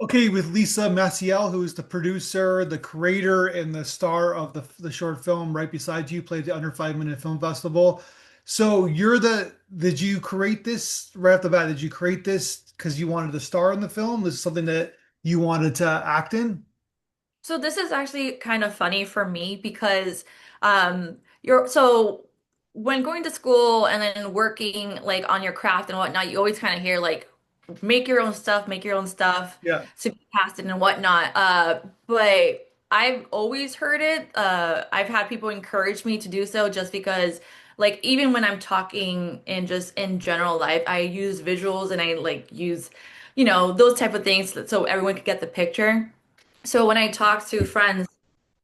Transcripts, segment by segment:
Okay, with Lisa Maciel, who is the producer, the creator, and the star of the short film right beside you, played the Under 5 Minute Film Festival. So did you create this right off the bat? Did you create this because you wanted to star in the film? This is something that you wanted to act in? So this is actually kind of funny for me because you're so when going to school and then working like on your craft and whatnot, you always kind of hear like make your own stuff Yeah. to be casted and whatnot. But I've always heard it. I've had people encourage me to do so just because like even when I'm talking in just in general life, I use visuals and I like use, those type of things so everyone could get the picture. So when I talked to friends,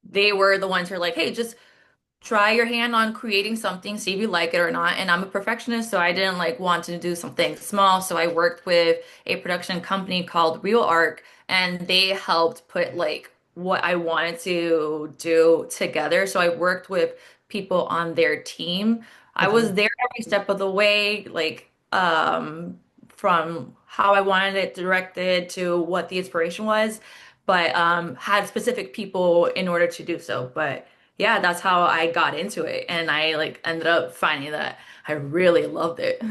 they were the ones who are like, hey, just try your hand on creating something, see if you like it or not. And I'm a perfectionist, so I didn't like want to do something small. So I worked with a production company called Real Arc, and they helped put like what I wanted to do together. So I worked with people on their team. I Okay. was there every step of the way, like from how I wanted it directed to what the inspiration was, but had specific people in order to do so. But yeah, that's how I got into it. And I like ended up finding that I really loved it.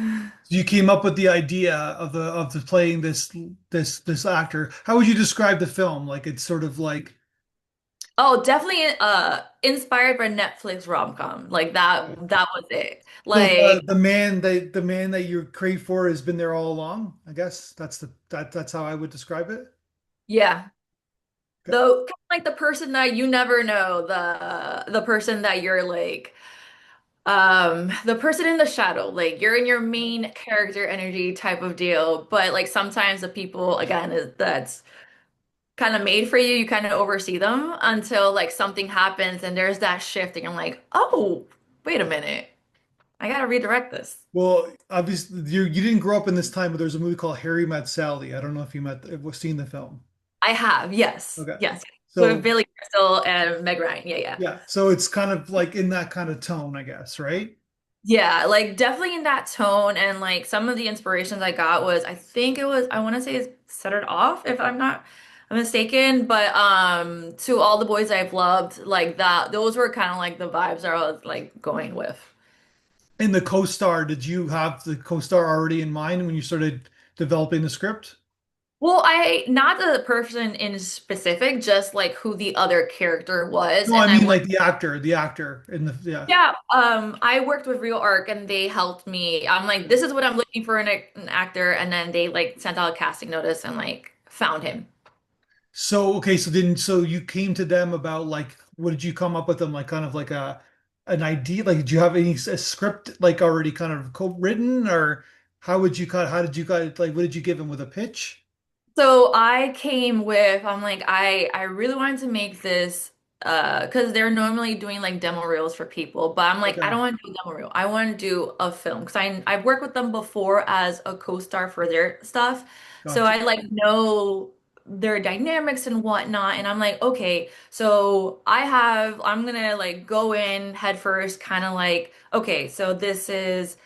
So you came up with the idea of the playing this actor. How would you describe the film? Like it's sort of like Oh, definitely inspired by Netflix rom-com. Like that was it. so Like, the man that you crave for has been there all along. I guess that's how I would describe it. yeah. Okay. Though kind of like the person that you never know, the person that you're like the person in the shadow, like you're in your main character energy type of deal, but like sometimes the people again that's kind of made for you, you kind of oversee them until like something happens and there's that shift and you're like, oh, wait a minute. I gotta redirect this. Well, obviously you didn't grow up in this time, but there's a movie called Harry Met Sally. I don't know if have seen the film. I have, yes, Okay. yes. With So Billy Crystal and Meg Ryan. Yeah, yeah. yeah, so it's kind of like in that kind of tone, I guess, right? Yeah, like definitely in that tone. And like some of the inspirations I got was, I think it was, I want to say Set It Off, if I'm not mistaken. But to all the boys I've loved, like that, those were kind of like the vibes I was like going with. And the co-star, did you have the co-star already in mind when you started developing the script? Well, not the person in specific, just like who the other character was. No, I And I mean went, like the actor in the yeah. yeah, I worked with Real Arc and they helped me. I'm like, this is what I'm looking for in an actor. And then they like sent out a casting notice and like found him. So okay, so you came to them about like what did you come up with them like kind of like a an idea like did you have a script like already kind of co-written or how did you guys like what did you give them with a pitch? So I came with, I'm like, I really wanted to make this because they're normally doing like demo reels for people, but I'm like, I Okay, don't want to do a demo reel. I want to do a film because I've worked with them before as a co-star for their stuff. So gotcha. I like know their dynamics and whatnot. And I'm like, okay, so I'm gonna like go in head first, kind of like, okay, so this is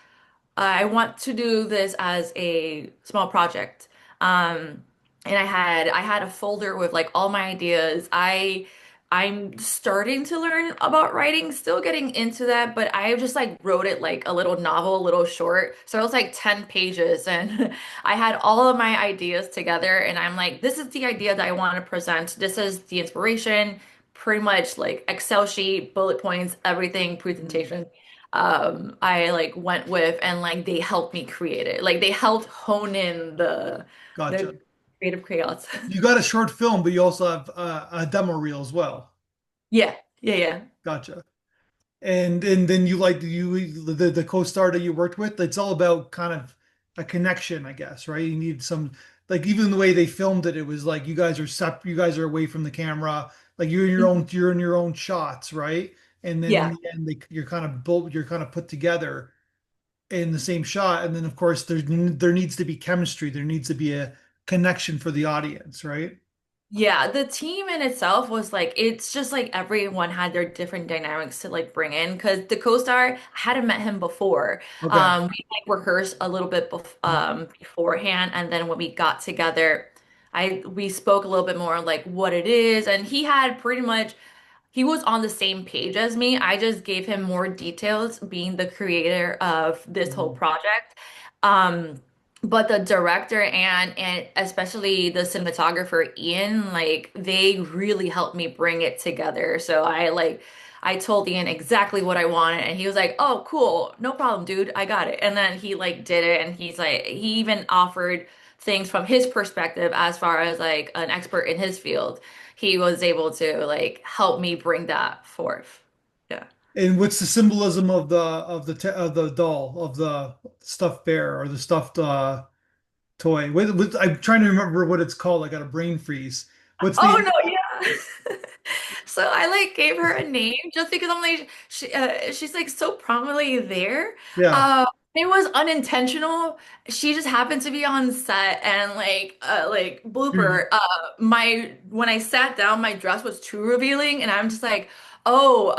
I want to do this as a small project. Um, and I had a folder with like all my ideas. I'm starting to learn about writing, still getting into that, but I just like wrote it like a little novel, a little short. So it was like 10 pages and I had all of my ideas together and I'm like, this is the idea that I want to present. This is the inspiration, pretty much like Excel sheet, bullet points, everything, Mhm. presentation. I like went with and like they helped me create it. Like they helped hone in the Gotcha. creative chaos. You got a short film, but you also have a demo reel as well. Yeah, yeah, yeah. Gotcha. And then you like the co-star that you worked with, it's all about kind of a connection, I guess, right? You need some like even the way they filmed it, it was like you guys are away from the camera, like Mhm. you're in your own shots, right? And then in Yeah. the end you're kind of put together in the same shot. And then of course there needs to be chemistry, there needs to be a connection for the audience, right? Yeah, the team in itself was like it's just like everyone had their different dynamics to like bring in because the co-star I hadn't met him before. Okay. We like rehearsed a little bit beforehand and then when we got together we spoke a little bit more on like what it is, and he had pretty much he was on the same page as me. I just gave him more details, being the creator of this whole Mhm. project. Um, but the director and especially the cinematographer Ian, like they really helped me bring it together. So I told Ian exactly what I wanted, and he was like, "Oh, cool, no problem, dude, I got it." And then he like did it, and he's like, he even offered things from his perspective as far as like an expert in his field. He was able to like help me bring that forth. Yeah. And what's the symbolism of of the doll of the stuffed bear or the stuffed toy? I'm trying to remember what it's called. I got a brain freeze. What's Oh the no, yeah. So I like gave her a name just because I'm like she's like so prominently there. yeah. Uh it was unintentional. She just happened to be on set and like blooper my when I sat down my dress was too revealing and I'm just like, "Oh,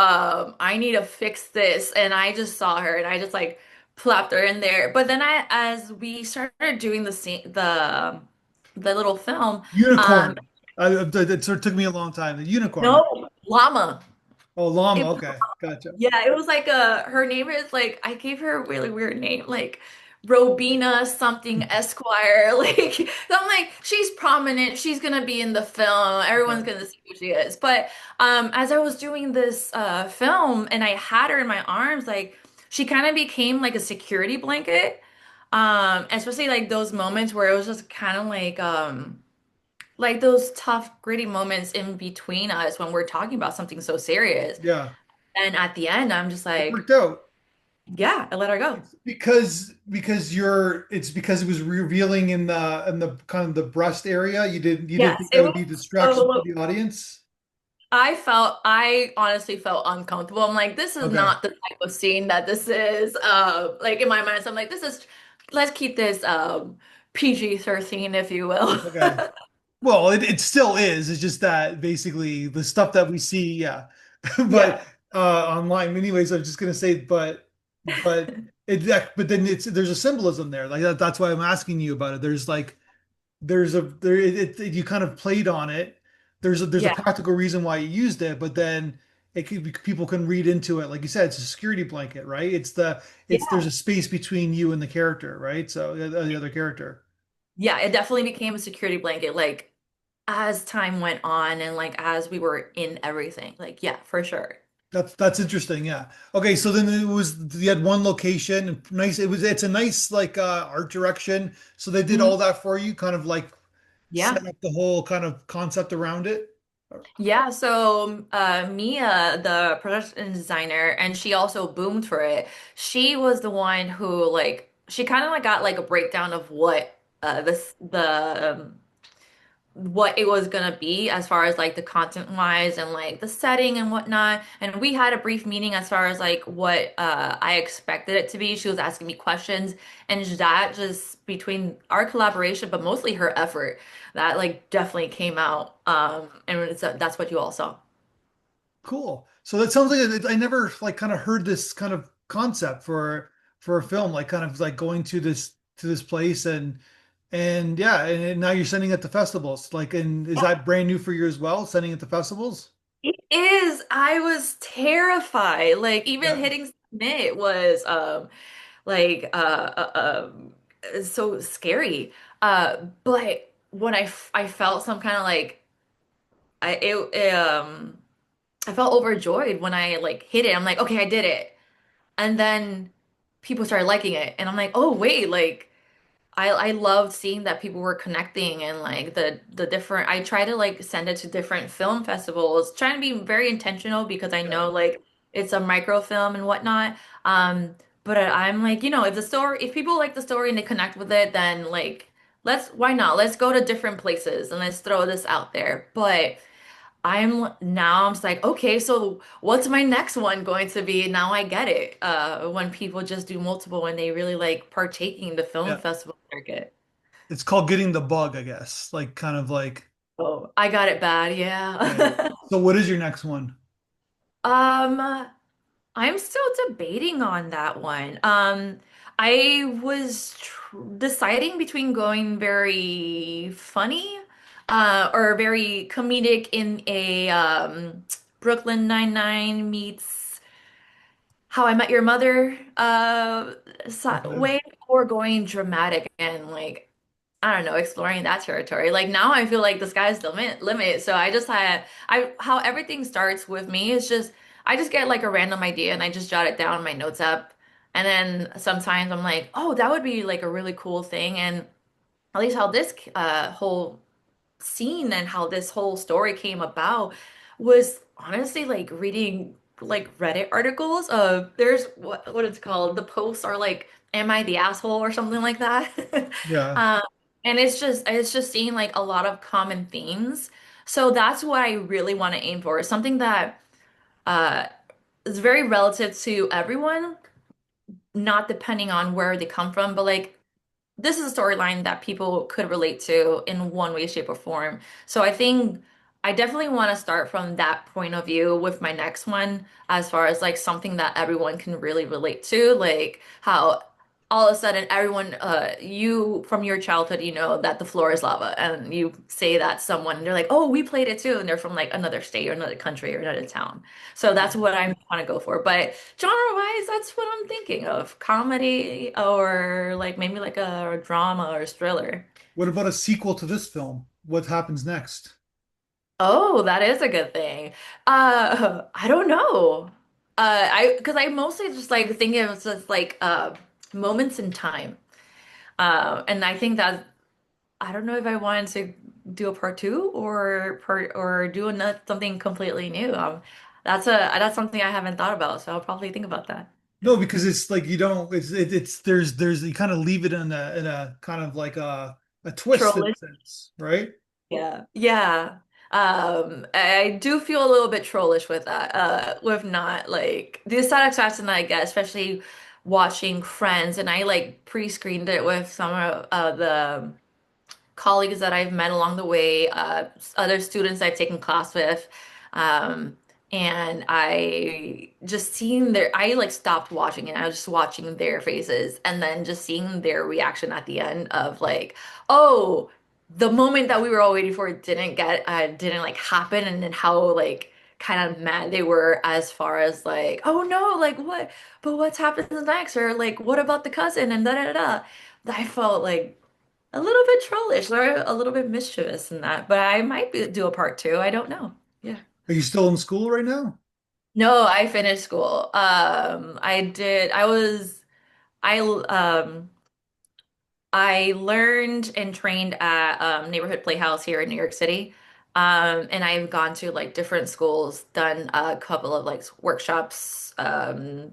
I need to fix this." And I just saw her and I just like plopped her in there. But then I as we started doing the scene the little film, um Unicorn. It sort of took me a long time. The unicorn. no, llama. Oh, llama. It Okay, gotcha. Yeah, it was like her name is like I gave her a really weird name, like Robina something Esquire. Like I'm like, she's prominent, she's gonna be in the film, everyone's Okay. gonna see who she is. But as I was doing this film and I had her in my arms, like she kind of became like a security blanket. Especially like those moments where it was just kind of like those tough, gritty moments in between us when we're talking about something so serious. Yeah, And at the end, I'm just it like, worked out. yeah, I let her go. It's because you're it's because it was revealing in the kind of the breast area. You didn't Yes, think it that would was be a distraction to so. the audience. I honestly felt uncomfortable. I'm like, this is Okay. not the type of scene that this is. Like in my mind, so I'm like, let's keep this PG-13, if you will. Okay. Well, it still is. It's just that basically the stuff that we see, yeah. But Yeah, online, anyways, I was just gonna say, but but then it's there's a symbolism there. Like that's why I'm asking you about it. There's like there's a there you kind of played on it. There's a yeah, practical reason why you used it, but then it could be, people can read into it. Like you said, it's a security blanket, right? It's yeah, there's a space between you and the character, right? So the other character. yeah. It definitely became a security blanket. Like as time went on and like as we were in everything. Like yeah, for sure. That's interesting. Yeah. Okay. So then it was you had one location, nice. It's a nice like art direction. So they did Mhm. all that for you, kind of like Yeah. set up the whole kind of concept around it. Yeah, so Mia, the production designer, and she also boomed for it. She was the one who like she kind of like got like a breakdown of what this the what it was gonna be as far as like the content wise and like the setting and whatnot. And we had a brief meeting as far as like what I expected it to be. She was asking me questions, and that just between our collaboration, but mostly her effort, that like definitely came out. And that's what you all saw. Cool. So that sounds like I never like kind of heard this kind of concept for a film, like kind of like going to this place and yeah, and now you're sending it to festivals. Like, and is that brand new for you as well, sending it to festivals? It is. I was terrified. Like even Yeah. hitting submit was like so scary. But when I felt some kind of like I felt overjoyed when I like hit it. I'm like, okay, I did it. And then people started liking it. And I'm like, oh wait, like I loved seeing that people were connecting and like the different I try to like send it to different film festivals, trying to be very intentional because I Yeah. know like it's a microfilm and whatnot. But I'm like, if the story if people like the story and they connect with it, then like let's why not? Let's go to different places and let's throw this out there. But I'm just like, okay, so what's my next one going to be? Now I get it. When people just do multiple when they really like partaking in the film Yeah. festival circuit. It's called getting the bug, I guess. Like kind of like Oh, I got it bad, okay. yeah. So what is your next one? Um, I'm still debating on that one. I was tr deciding between going very funny. or very comedic in a Brooklyn Nine-Nine meets How I Met Your Mother Okay. way, or going dramatic and like I don't know, exploring that territory. Like now I feel like the sky's the limit. So I just had I how everything starts with me is just I just get like a random idea and I just jot it down in my notes app. And then sometimes I'm like, oh, that would be like a really cool thing. And at least how this whole scene and how this whole story came about was honestly like reading like Reddit articles of there's what it's called. The posts are like, "Am I the asshole?" or something like that. Yeah. Um, and it's just seeing like a lot of common themes. So that's what I really want to aim for. Something that uh is very relative to everyone, not depending on where they come from, but like this is a storyline that people could relate to in one way, shape, or form. So I think I definitely want to start from that point of view with my next one, as far as like something that everyone can really relate to, like how all of a sudden everyone, you from your childhood, you know that the floor is lava, and you say that to someone, and they're like, "Oh, we played it too," and they're from like another state or another country or another town. So that's what I'm trying to go for. But genre-wise, that's what I'm thinking of. Comedy or like maybe like a drama or a thriller. What about a sequel to this film? What happens next? Oh, that is a good thing. I don't know. Because I mostly just like think of it as like moments in time. And I think that I don't know if I wanted to do a part two or do another something completely new. That's something I haven't thought about, so I'll probably think about that. No, because it's like you don't. It's there's you kind of leave it in a kind of like a twist in Troll. a sense, right? Yeah. Yeah. I do feel a little bit trollish with that. With not like the satisfaction that I get, especially watching Friends, and I like pre-screened it with some of the colleagues that I've met along the way, other students I've taken class with. Um, and I just seeing I like stopped watching it. I was just watching their faces and then just seeing their reaction at the end of like, oh, the moment that we were all waiting for didn't like happen. And then how like kind of mad they were as far as like, oh no, like what, but what's happened next? Or like, what about the cousin? And da da da. I felt like a little bit trollish or a little bit mischievous in that, but I might do a part two. I don't know. Yeah. Are you still in school right now? No, I finished school. I did. I I learned and trained at Neighborhood Playhouse here in New York City. And I've gone to like different schools, done a couple of like workshops,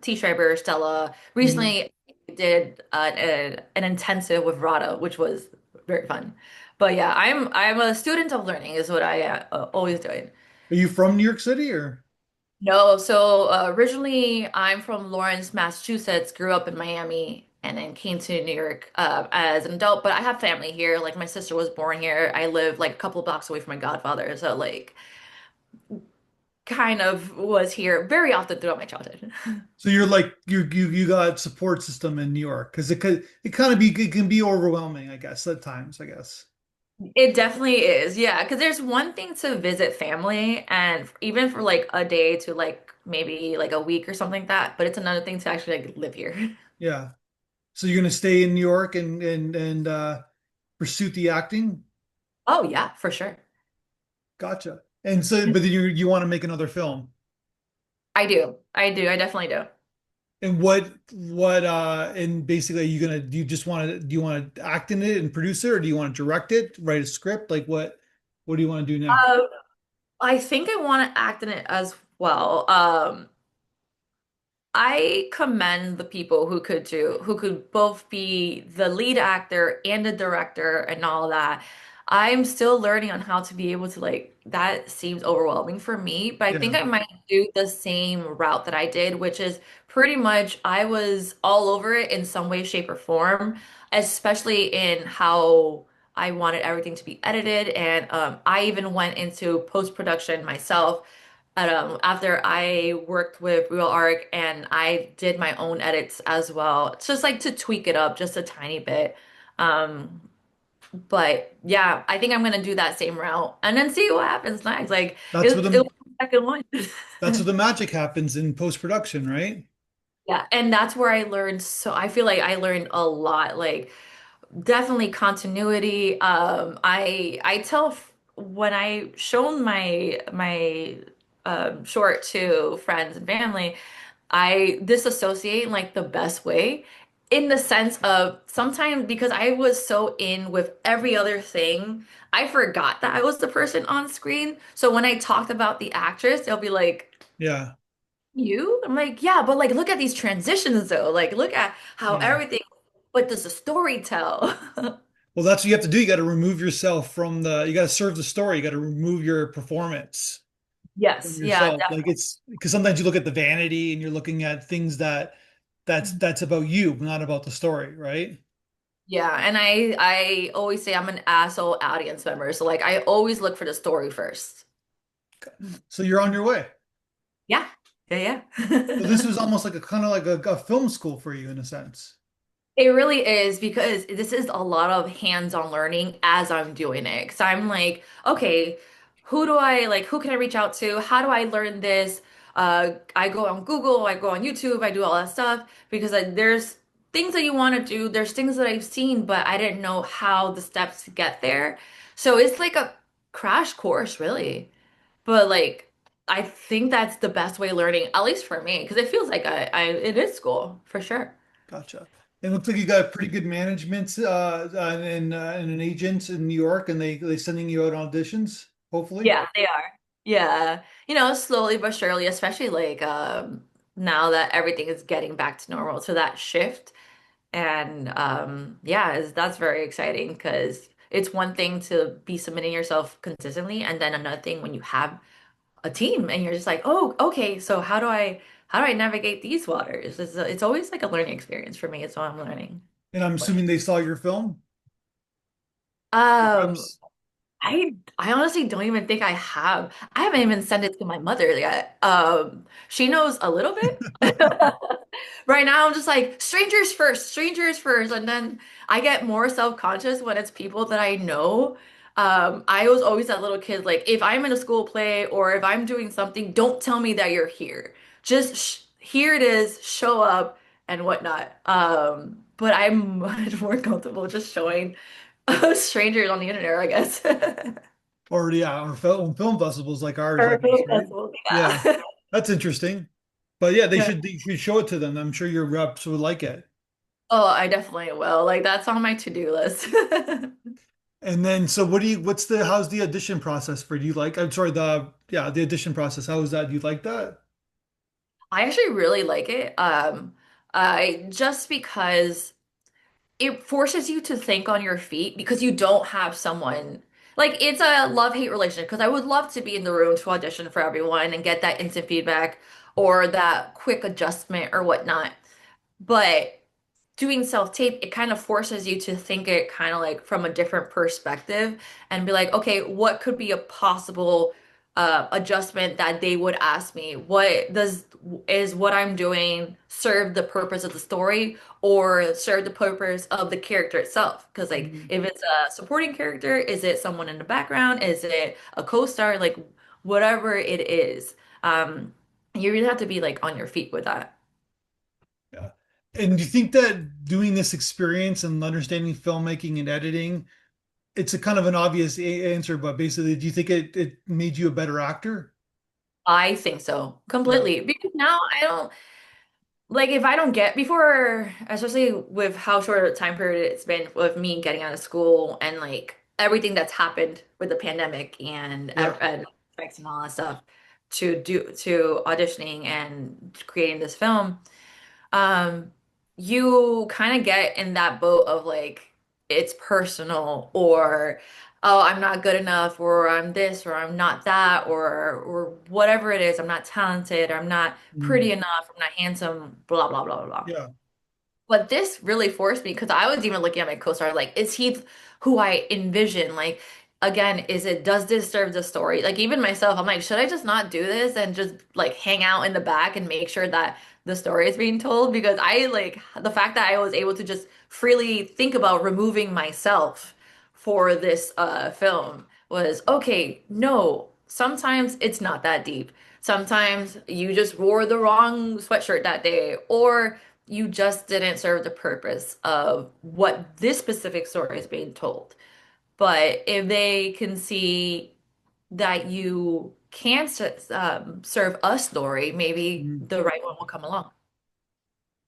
T-Schreiber, Stella. Mhm. Recently I did an intensive with Rada, which was very fun. But yeah, I'm a student of learning is what I always doing. Are you from New York City or? No, so originally I'm from Lawrence, Massachusetts, grew up in Miami, and then came to New York as an adult. But I have family here. Like my sister was born here. I live like a couple blocks away from my godfather, so like kind of was here very often throughout my childhood. So you're like you got support system in New York because it kind of be it can be overwhelming, I guess, at times, I guess. It definitely is, yeah. Because there's one thing to visit family, and even for like a day to like maybe like a week or something like that. But it's another thing to actually like live here. Yeah. So you're gonna stay in New York and pursue the acting? Oh yeah, for sure. Gotcha. And so, but then you want to make another film. I do. I do. I definitely do. And and basically do you just want to do you want to act in it and produce it or do you want to direct it, write a script? Like what do you want to do next? Uh, I think I want to act in it as well. I commend the people who could both be the lead actor and the director and all that. I'm still learning on how to be able to like that seems overwhelming for me, but I think Yeah. I might do the same route that I did, which is pretty much I was all over it in some way, shape, or form, especially in how I wanted everything to be edited. And I even went into post-production myself after I worked with Real Arc and I did my own edits as well. It's just like to tweak it up just a tiny bit. Um, But yeah, I think I'm gonna do that same route and then see what happens next. Like That's where it'll the be the second one. that's where the magic happens in post-production, right? Yeah, and that's where I learned. So I feel like I learned a lot. Like definitely continuity. I tell when I shown my short to friends and family, I disassociate in like the best way, in the sense of sometimes because I was so in with every other thing, I forgot that I was the person on screen. So when I talked about the actress, they'll be like, Yeah. "You?" I'm like, "Yeah, but like look at these transitions though. Like look at how Yeah. everything, what does the story tell?" Well, that's what you have to do. You got to remove yourself from you got to serve the story. You got to remove your performance from Yes, yeah, yourself. Like it's because sometimes you look at the vanity and you're looking at things definitely. that's about you, not about the story, right? Yeah, and I always say I'm an asshole audience member. So like I always look for the story first. So you're on your way. Yeah. Yeah, So this yeah. was almost like a kind of like a film school for you in a sense. It really is because this is a lot of hands-on learning as I'm doing it. Because I'm like, okay, who do I like? Who can I reach out to? How do I learn this? I go on Google, I go on YouTube, I do all that stuff because there's things that you want to do. There's things that I've seen, but I didn't know how the steps to get there. So it's like a crash course, really. But like, I think that's the best way of learning, at least for me, because it feels like it is school for sure. Gotcha. It looks like you got pretty good management and an agent in New York, and they sending you out auditions, hopefully. Yeah, they are. Yeah. You know, slowly but surely, especially like now that everything is getting back to normal. So that shift and yeah, that's very exciting because it's one thing to be submitting yourself consistently and then another thing when you have a team and you're just like, "Oh, okay, so how do I navigate these waters?" It's always like a learning experience for me. It's what I'm learning. And I'm assuming they saw your film, your Um, reps. I honestly don't even think I have. I haven't even sent it to my mother yet. She knows a little bit. Right now, I'm just like strangers first, and then I get more self-conscious when it's people that I know. I was always that little kid, like if I'm in a school play or if I'm doing something, don't tell me that you're here. Just here it is, show up and whatnot. But I'm much more comfortable just showing strangers on the internet, I guess. Or yeah, or film festivals like ours, I Or guess, film right? festival, Yeah, yeah. that's interesting. But yeah, Yeah. they should show it to them. I'm sure your reps would like it. Oh, I definitely will. Like that's on my to-do list. And then, so how's the audition process for? Do you like? I'm sorry, the audition process. How is that? Do you like that? I actually really like it. I just because it forces you to think on your feet because you don't have someone like it's a love-hate relationship because I would love to be in the room to audition for everyone and get that instant feedback or that quick adjustment or whatnot. But doing self-tape, it kind of forces you to think it kind of like from a different perspective and be like, okay, what could be a possible adjustment that they would ask me? What does is what I'm doing serve the purpose of the story or serve the purpose of the character itself? Because like Mhm. if it's a supporting character, is it someone in the background? Is it a co-star? Like whatever it is, you really have to be like on your feet with that. Yeah. And do you think that doing this experience and understanding filmmaking and editing, it's a kind of an obvious answer, but basically, do you think it made you a better actor? I think so, Yeah. completely. Because now I don't like if I don't get before, especially with how short a time period it's been with me getting out of school and like everything that's happened with the pandemic Yeah. and effects and all that stuff to auditioning and creating this film. um, you kind of get in that boat of like it's personal or oh, I'm not good enough or I'm this or I'm not that or whatever it is, I'm not talented or I'm not Mm. pretty enough, I'm not handsome, blah blah blah blah blah. Yeah. But this really forced me because I was even looking at my co-star like, is he who I envision? Like, again, does this serve the story? Like, even myself, I'm like, should I just not do this and just like hang out in the back and make sure that the story is being told? Because I like the fact that I was able to just freely think about removing myself for this film was okay, no, sometimes it's not that deep. Sometimes you just wore the wrong sweatshirt that day, or you just didn't serve the purpose of what this specific story is being told. But if they can see that you can serve a story, maybe Mhm. the right one will come along.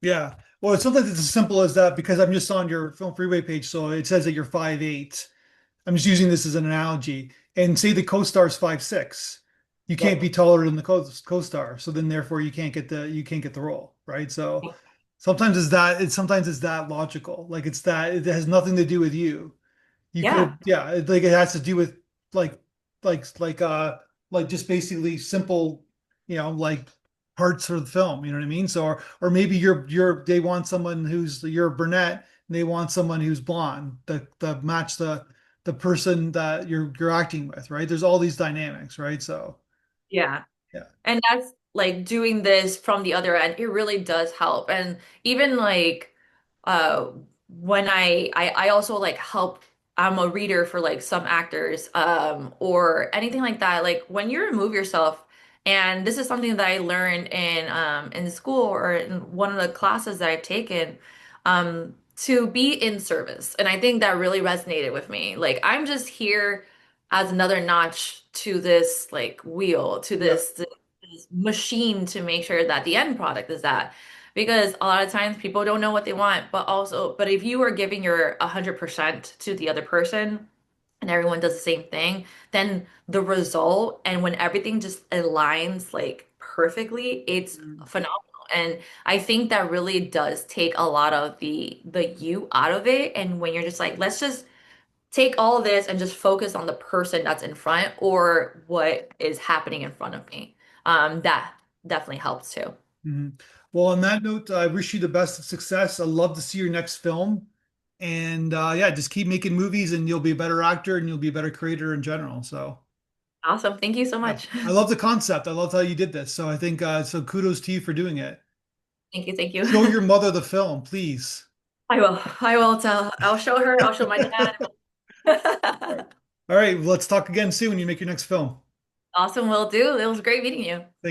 Yeah. Well, sometimes it's as simple as that because I'm just on your Film Freeway page, so it says that you're 5'8". I'm just using this as an analogy. And say the co-star is 5'6". You can't Yep. be taller than the co-star. So then therefore you can't get the role, right? So sometimes it's that logical. Like it's that it has nothing to do with you. You Yeah. could, yeah, like it has to do with like like like uh like just basically simple, like parts of the film, you know what I mean? So or maybe they want someone who's you're a brunette and they want someone who's blonde to match the person that you're acting with, right? There's all these dynamics, right? So Yeah. yeah. And that's like doing this from the other end, it really does help. And even like uh when I also like help, I'm a reader for like some actors or anything like that. Like when you remove yourself, and this is something that I learned in school or in one of the classes that I've taken, to be in service. And I think that really resonated with me. Like I'm just here as another notch to this like wheel, to Yeah. this machine to make sure that the end product is that. Because a lot of times people don't know what they want, but if you are giving your 100% to the other person and everyone does the same thing, then the result and when everything just aligns like perfectly, it's Mm, phenomenal. And I think that really does take a lot of the you out of it. And when you're just like, let's just take all of this and just focus on the person that's in front or what is happening in front of me. That definitely helps too. mhm. Well, on that note, I wish you the best of success. I'd love to see your next film. And yeah, just keep making movies and you'll be a better actor and you'll be a better creator in general. So Awesome. Thank you so yeah, much. I love the concept. I love how you did this. So I think so kudos to you for doing it. Thank you. Thank you. Show your mother the film, please. I will. I will tell. I'll show her. I'll show my All dad. right. All right, well, let's talk again soon when you make your next film. Awesome. Will do. It was great meeting you. Thanks.